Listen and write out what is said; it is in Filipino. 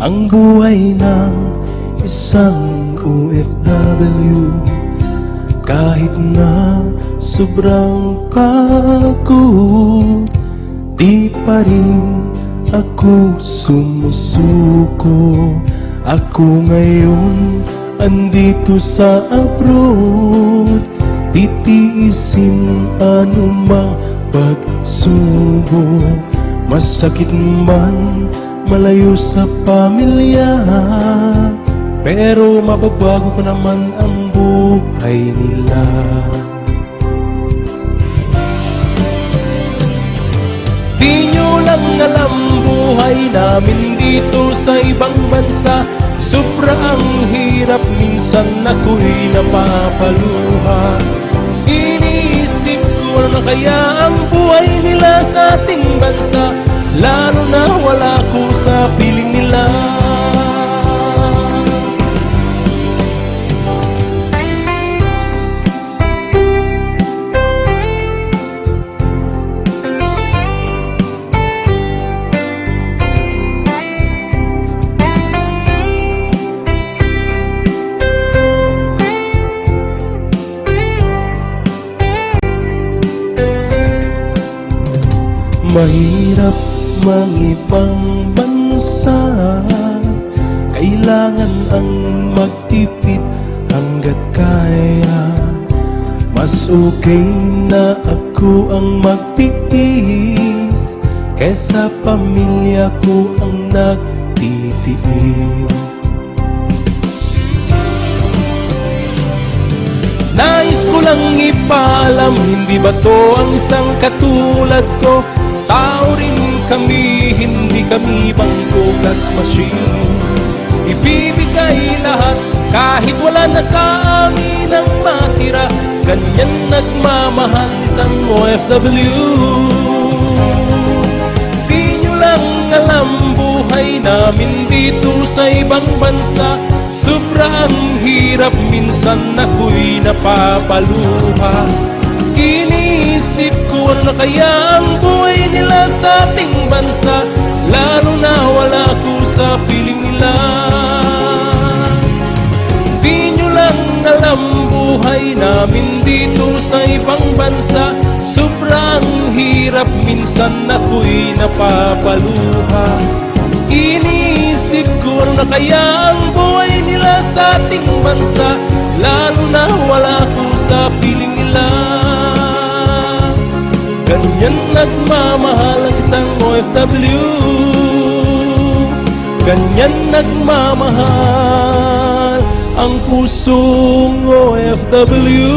ang buhay ng isang OFW. Kahit na sobrang pagod, di pa rin ako sumusuko. Ako ngayon andito sa abroad, titiisin anumang pagsubok. Masakit man malayo sa pamilya, pero mababago ko naman ang buhay nila. Di nyo lang alam buhay namin dito sa ibang bansa. Sobra ang hirap, minsan ako'y napapaluha. Iniisip ko na kaya ang buhay nila sa ating bansa, lalo na wala ko sa piling nila. Mahirap mangibang bansa, kailangan ang magtipid hanggat kaya. Mas okay na ako ang magtiis, kesa pamilya ko ang nagtitiis. Nais ko lang ipaalam, hindi ba to ang isang katulad ko? Tao rin kami, hindi kami bangko gas machine. Ibibigay lahat kahit wala na sa amin ang matira. Ganyan nagmamahal isang OFW. Di nyo lang alam buhay namin dito sa ibang bansa. Sobra ang hirap, minsan ako'y napapaluha. Iniisip ko na kaya ang buhay nila sa ating bansa, lalo na wala ko sa piling nila. Di nyo lang alam buhay namin dito sa ibang bansa. Sobrang hirap, minsan ako'y napapaluha. Iniisip ko na kaya ang buhay nila sa ating bansa, lalo na wala ko sa piling nila. Ganyan nagmamahal ang isang OFW. Ganyan nagmamahal ang pusong OFW.